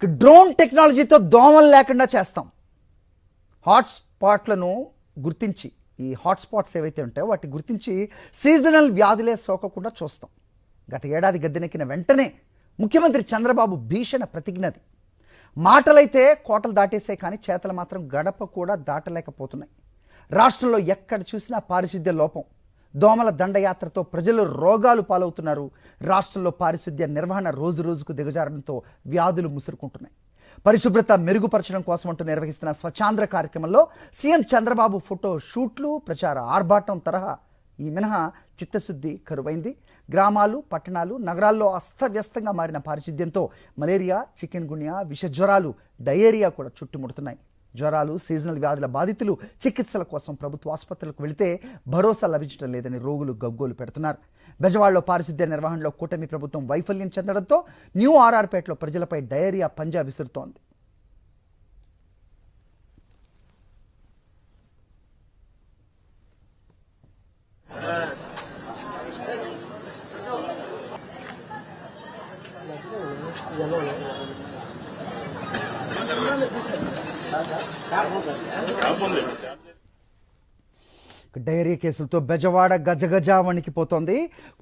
Drone టెక్నాలజీతో దోమలు లేకుండా చేస్తాం. హాట్స్పాట్లను గుర్తించి ఈ హాట్స్పాట్స్ ఏవైతే ఉంటాయో వాటిని గుర్తించి సీజనల్ వ్యాధులే సోకకుండా చూస్తాం. గత ఏడాది గద్దెనెక్కిన వెంటనే ముఖ్యమంత్రి చంద్రబాబు భీషణ ప్రతిజ్ఞది. మాటలైతే కోటలు దాటేసే కానీ చేతలు మాత్రం గడప కూడా దాటలేకపోతున్నాయి. రాష్ట్రంలో ఎక్కడ చూసినా పారిశుద్ధ్య లోపం, దోమల దండయాత్రతో ప్రజలు రోగాలు పాలవుతున్నారు. రాష్ట్రంలో పారిశుద్ధ్య నిర్వహణ రోజు రోజుకు దిగజారడంతో వ్యాధులు ముసురుకుంటున్నాయి. పరిశుభ్రత మెరుగుపరచడం కోసం అంటూ నిర్వహిస్తున్న స్వచ్ఛాంధ్ర కార్యక్రమంలో సీఎం చంద్రబాబు ఫోటో షూట్లు, ప్రచార ఆర్భాటం తరహా ఈ మినహా చిత్తశుద్ధి కరువైంది. గ్రామాలు, పట్టణాలు, నగరాల్లో అస్తవ్యస్తంగా మారిన పారిశుద్ధ్యంతో మలేరియా, చికెన్ గున్యా, విష జ్వరాలు, డయేరియా కూడా చుట్టుముడుతున్నాయి. జ్వరాలు, సీజనల్ వ్యాధుల బాధితులు చికిత్సల కోసం ప్రభుత్వ ఆసుపత్రులకు వెళితే భరోసా లభించడం లేదని రోగులు గగ్గోలు పెడుతున్నారు. బెజవాడలో పారిశుద్ధ్య నిర్వహణలో కూటమి ప్రభుత్వం వైఫల్యం చెందడంతో న్యూ ఆర్ఆర్పేటలో ప్రజలపై డయేరియా పంజా విసురుతోంది. డైరీ కేసులతో బెజవాడ గజగజ వణికిపోతోంది.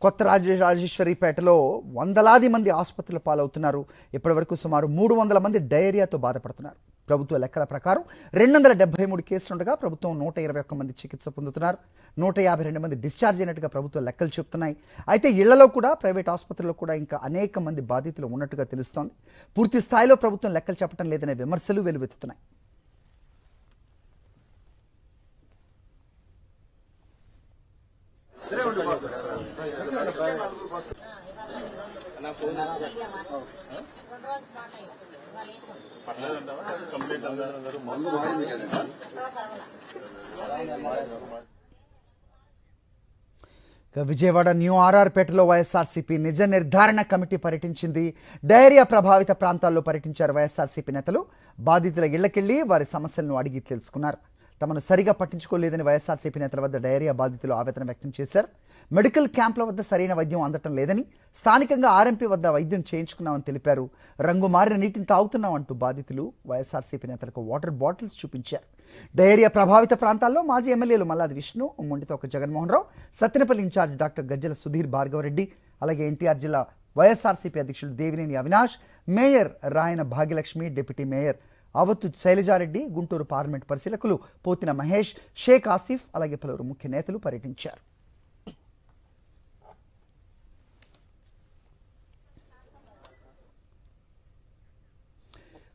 కొత్త రాజేశ్వరిపేటలో వందలాది మంది ఆసుపత్రుల పాలవుతున్నారు. ఇప్పటివరకు సుమారు 300 మంది డయేరియాతో బాధపడుతున్నారు. ప్రభుత్వ లెక్కల ప్రకారం 273 కేసులుండగా ప్రభుత్వం 121 మంది చికిత్స పొందుతున్నారు. 152 మంది డిశ్చార్జ్ అయినట్టుగా ప్రభుత్వ లెక్కలు చెబుతున్నాయి. అయితే ఇళ్లలో కూడా, ప్రైవేట్ ఆసుపత్రుల్లో కూడా ఇంకా అనేక మంది బాధితులు ఉన్నట్టుగా తెలుస్తోంది. పూర్తి స్థాయిలో ప్రభుత్వం లెక్కలు చెప్పడం లేదనే విమర్శలు వెలువెత్తుతున్నాయి. విజయవాడ న్యూ ఆర్ఆర్పేటలో వైఎస్ఆర్సీపీ నిజ నిర్ధారణ కమిటీ పర్యటించింది. డయేరియా ప్రభావిత ప్రాంతాల్లో పర్యటించారు వైఎస్ఆర్సీపీ నేతలు. బాధితుల ఇళ్లకెళ్లి వారి సమస్యలను అడిగి తెలుసుకున్నారు. తమను సరిగా పట్టించుకోలేదని వైఎస్ఆర్సీపీ నేతల వద్ద డయేరియా బాధితులు ఆవేదన వ్యక్తం చేశారు. మెడికల్ క్యాంపుల వద్ద సరైన వైద్యం అందటం లేదని, స్థానికంగా ఆర్ఎంపీ వద్ద వైద్యం చేయించుకున్నామని తెలిపారు. రంగు మారిన నీటిని తాగుతున్నామంటూ బాధితులు వైఎస్ఆర్సీపీ నేతలకు వాటర్ బాటిల్స్ చూపించారు. డయేరియా ప్రభావిత ప్రాంతాల్లో మాజీ ఎమ్మెల్యేలు మల్లాది విష్ణు, ముండితోక జగన్మోహన్ రావు, సత్తెనపల్లి ఇన్ఛార్జ్ డాక్టర్ గజ్జల సుధీర్ భార్గవరెడ్డి, అలాగే ఎన్టీఆర్ జిల్లా వైఎస్ఆర్సీపీ అధ్యక్షుడు Devineni Avinash, mayor Rayana Bhagyalakshmi, deputy mayor Avathu Sailaja Reddy, Guntur parliament పరిశీలకులు పోతిన మహేష్, షేక్ ఆసిఫ్, అలాగే పలువురు ముఖ్య నేతలు పర్యటించారు.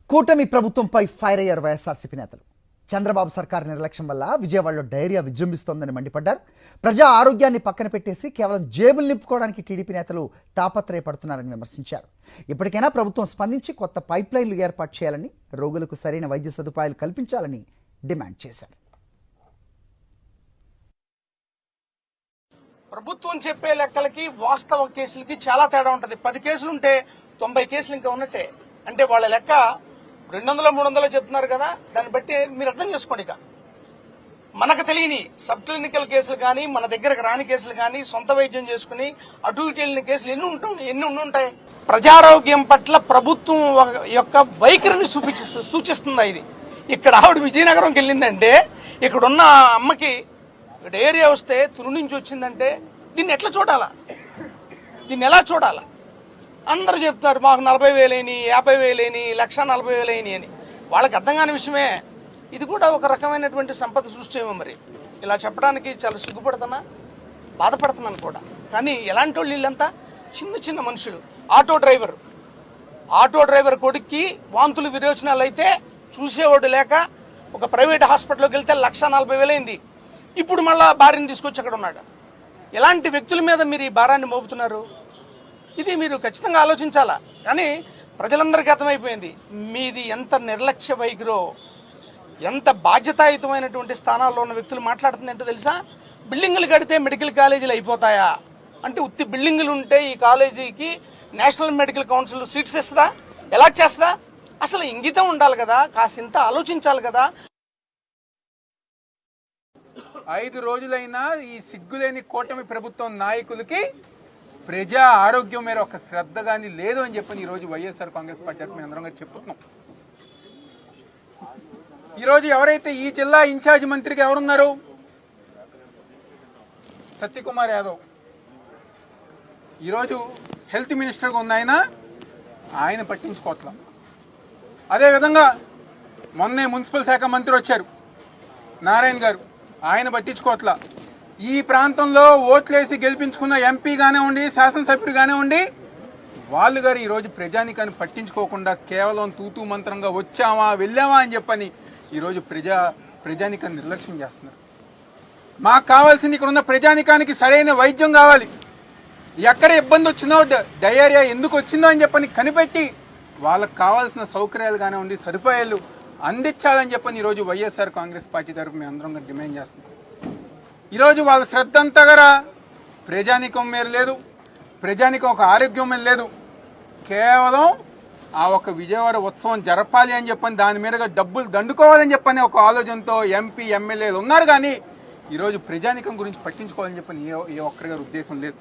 కూటమి ప్రభుత్వంపై ఫైర్ అయ్యారు వైఎస్ఆర్సీపీ నేతలు. చంద్రబాబు సర్కార్ నిర్లక్ష్యం వల్ల విజయవాడలో డయేరియా విజృంభిస్తోందని మండిపడ్డారు. ప్రజా ఆరోగ్యాన్ని పక్కన పెట్టేసి కేవలం జేబులు నింపుకోవడానికి టీడీపీ నేతలు తాపత్రయపడుతున్నారని విమర్శించారు. ఇప్పటికైనా ప్రభుత్వం స్పందించి కొత్త పైప్ లైన్లు ఏర్పాటు చేయాలని, రోగులకు సరైన వైద్య సదుపాయాలు కల్పించాలని డిమాండ్ చేశారు. ప్రభుత్వం చెప్పే లెక్కలకి వాస్తవ కేసులకి చాలా తేడా ఉంటది. 10 కేసులుంటే 90 కేసులు ఇంకా ఉన్నట్టే. అంటే వాళ్ళ లెక్క 200, 300 చెప్తున్నారు కదా, దాన్ని బట్టి మీరు అర్థం చేసుకోండి. ఇక మనకు తెలియని సబ్ క్లినికల్ కేసులు కానీ, మన దగ్గరకు రాని కేసులు కానీ, సొంత వైద్యం చేసుకుని అటు ఇటు వెళ్ళిన కేసులు ఎన్ని ఉంటాయి. ప్రజారోగ్యం పట్ల ప్రభుత్వం యొక్క వైఖరిని సూచిస్తుందా ఇది? ఇక్కడ ఆవిడ విజయనగరంకి వెళ్ళిందంటే, ఇక్కడున్న అమ్మకి డయేరియా వస్తే తుని నుంచి వచ్చిందంటే దీన్ని ఎట్లా చూడాలా? దీన్ని ఎలా చూడాలా? అందరూ చెప్తున్నారు మాకు 40,000 అయినాయి, 50,000 అయినాయి, 1,40,000 అయినాయి అని. వాళ్ళకి అర్థం కాని విషయమే. ఇది కూడా ఒక రకమైనటువంటి సంపద సృష్టిమో. మరి ఇలా చెప్పడానికి చాలా సిగ్గుపడుతున్నా, బాధపడుతున్నాను కూడా. కానీ ఎలాంటి వాళ్ళు వీళ్ళంతా చిన్న చిన్న మనుషులు. ఆటో డ్రైవర్ కొడుక్కి వాంతులు విరోచనాలు అయితే చూసేవాడు లేక ఒక ప్రైవేట్ హాస్పిటల్లోకి వెళ్తే 1,40,000 అయింది. ఇప్పుడు మళ్ళా భార్యను తీసుకొచ్చి అక్కడ ఉన్నాడు. ఎలాంటి వ్యక్తుల మీద మీరు ఈ భారాన్ని మోపుతున్నారు? ఇది మీరు ఖచ్చితంగా ఆలోచించాలా. కానీ ప్రజలందరికీ అర్థమైపోయింది మీది ఎంత నిర్లక్ష్య వైఖరో, ఎంత బాధ్యతాయుతమైనటువంటి స్థానాల్లో ఉన్న వ్యక్తులు మాట్లాడుతుంది ఏంటో తెలుసా? బిల్డింగులు కడితే మెడికల్ కాలేజీలు అయిపోతాయా అంటే, ఉత్తి బిల్డింగులు ఉంటే ఈ కాలేజీకి నేషనల్ మెడికల్ కౌన్సిల్ సీట్స్ ఇస్తుందా, ఎలా చేస్తుందా? అసలు ఇంగితం ఉండాలి కదా, కాసింత ఆలోచించాలి కదా. 5 రోజులైనా ఈ సిగ్గులేని కూటమి ప్రభుత్వం నాయకులకి ప్రజా ఆరోగ్యం మీద ఒక శ్రద్ధ కానీ లేదు అని చెప్పని ఈరోజు వైఎస్ఆర్ కాంగ్రెస్ పార్టీ తరఫున అందరం గారు చెప్పుతున్నాం. ఈరోజు ఎవరైతే ఈ జిల్లా ఇన్ఛార్జ్ మంత్రికి ఎవరున్నారు, సత్యకుమార్ యాదవ్. ఈరోజు హెల్త్ మినిస్టర్గా ఉన్న ఆయన పట్టించుకోవట్లా. అదేవిధంగా మొన్నే మున్సిపల్ శాఖ మంత్రి వచ్చారు నారాయణ గారు, ఆయన పట్టించుకోవట్లా. ఈ ప్రాంతంలో ఓట్లేసి గెలిపించుకున్న ఎంపీ కానివ్వండి, శాసనసభ్యులు కానివ్వండి, వాళ్ళు గారు ఈరోజు ప్రజానికాన్ని పట్టించుకోకుండా కేవలం తూతూ మంత్రంగా వచ్చామా వెళ్ళామా అని చెప్పని ఈరోజు ప్రజానికాన్ని నిర్లక్ష్యం చేస్తున్నారు. మాకు కావాల్సింది ఇక్కడ ఉన్న ప్రజానికానికి సరైన వైద్యం కావాలి. ఎక్కడ ఇబ్బంది వచ్చిందో, డయేరియా ఎందుకు వచ్చిందో అని చెప్పని కనిపెట్టి వాళ్ళకు కావాల్సిన సౌకర్యాలు కానివ్వండి, సదుపాయాలు అందించాలని చెప్పని ఈరోజు వైఎస్ఆర్ కాంగ్రెస్ పార్టీ తరఫు మేము అందరం డిమాండ్ చేస్తున్నాం. ఈరోజు వాళ్ళ శ్రద్ధ అంతగా ప్రజానికం మీద లేదు, ప్రజానికం ఒక ఆరోగ్యం మీద లేదు. కేవలం ఆ ఒక విజయవాడ ఉత్సవం జరపాలి అని చెప్పని దాని మీదుగా డబ్బులు దండుకోవాలని చెప్పని ఒక ఆలోచనతో ఎంపీ ఎమ్మెల్యేలు ఉన్నారు. కానీ ఈరోజు ప్రజానికం గురించి పట్టించుకోవాలని చెప్పని ఏ ఒక్కరి గారి ఉద్దేశం లేదు.